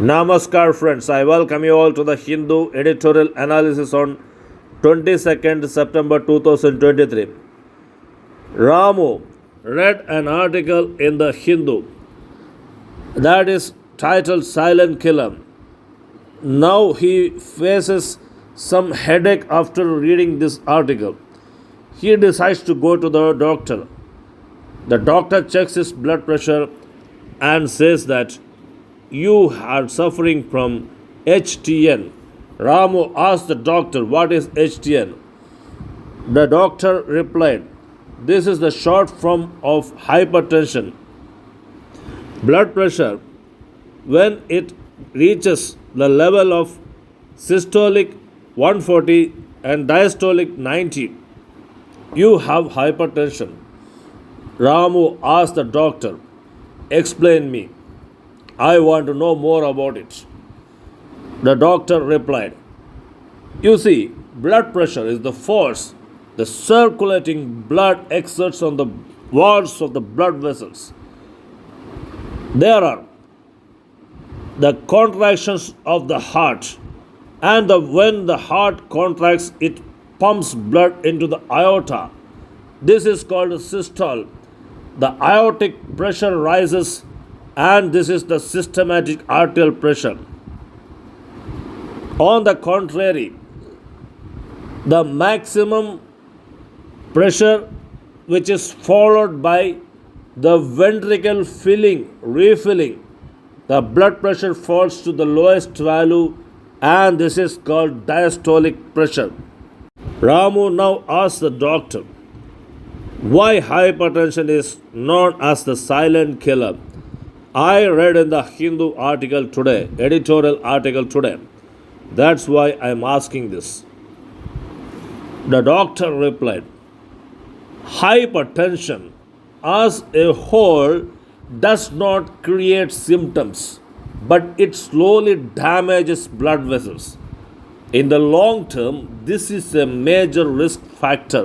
Namaskar, friends. I welcome you all to the Hindu editorial analysis on 22nd September 2023. Ramu read an article in the Hindu that is titled Silent Killer. Now he faces some headache after reading this article. He decides to go to the doctor. The doctor checks his blood pressure and says that you are suffering from HTN. Ramu asked the doctor, "What is HTN?" The doctor replied, "This is the short form of hypertension. Blood pressure, when it reaches the level of systolic 140 and diastolic 90, you have hypertension." Ramu asked the doctor, "Explain me. I want to know more about it." The doctor replied, "You see, blood pressure is the force the circulating blood exerts on the walls of the blood vessels. There are the contractions of the heart, and when the heart contracts, it pumps blood into the aorta. This is called a systole. The aortic pressure rises, and this is the systematic arterial pressure. On the contrary, the maximum pressure, which is followed by the ventricle refilling, the blood pressure falls to the lowest value, and this is called diastolic pressure." Ramu now asks the doctor why hypertension is known as the silent killer. I read in the Hindu article today, editorial article today. That's why I am asking this. The doctor replied, "Hypertension as a whole does not create symptoms, but it slowly damages blood vessels. In the long term, this is a major risk factor.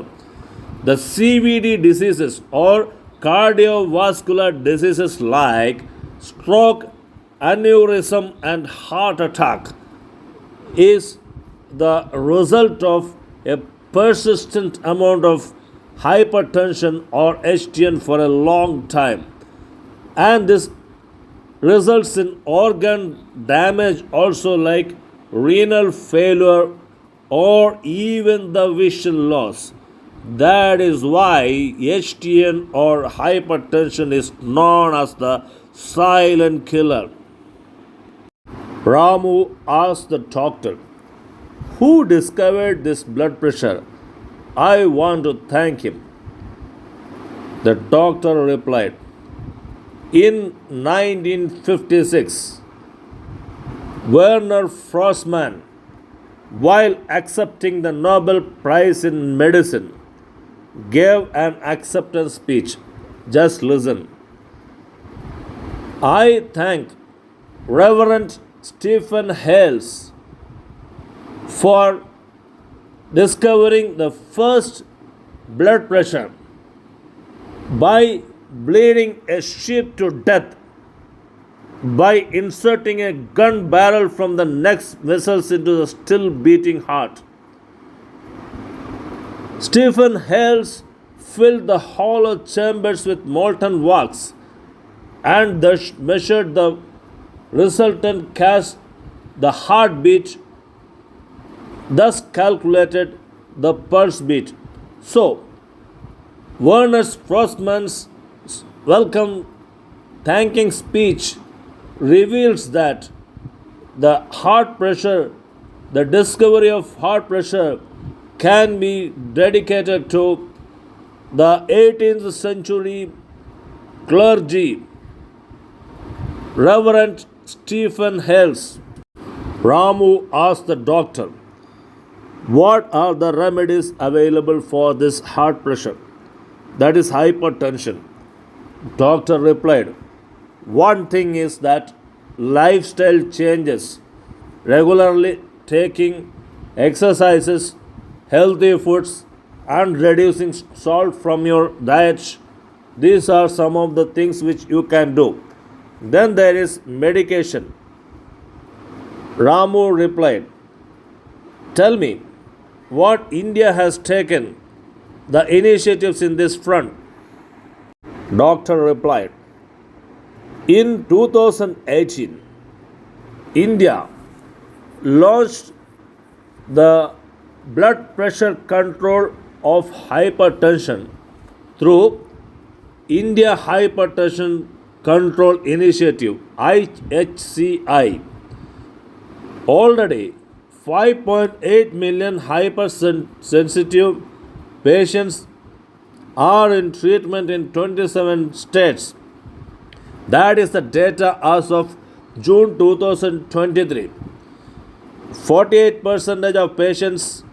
The CVD diseases or cardiovascular diseases like stroke, aneurysm, and heart attack is the result of a persistent amount of hypertension or HTN for a long time, and this results in organ damage also, like renal failure or even the vision loss. That is why HTN or hypertension is known as the silent killer." Ramu asked the doctor, "Who discovered this blood pressure? I want to thank him." The doctor replied, "In 1956, Werner Frossman, while accepting the Nobel Prize in Medicine, gave an acceptance speech. Just listen. I thank Reverend Stephen Hales for discovering the first blood pressure by bleeding a sheep to death by inserting a gun barrel from the neck vessels into the still beating heart. Stephen Hales filled the hollow chambers with molten wax and thus measured the resultant gas, the heartbeat, thus calculated the pulse beat. So, Werner Frossman's welcome thanking speech reveals that the heart pressure, the discovery of heart pressure, can be dedicated to the 18th century clergy, Reverend Stephen Hales. Ramu asked the doctor, "What are the remedies available for this heart pressure, that is hypertension?" Doctor replied, "One thing is that lifestyle changes, regularly taking exercises, healthy foods, and reducing salt from your diet. These are some of the things which you can do. Then there is medication. Ramu replied, "Tell me what India has taken the initiatives in this front." Doctor replied, "In 2018, India launched the blood pressure control of hypertension through India Hypertension Control Initiative IHCI. Already 5.8 million hypersensitive patients are in treatment in 27 states. That is the data as of June 2023. 48% of patients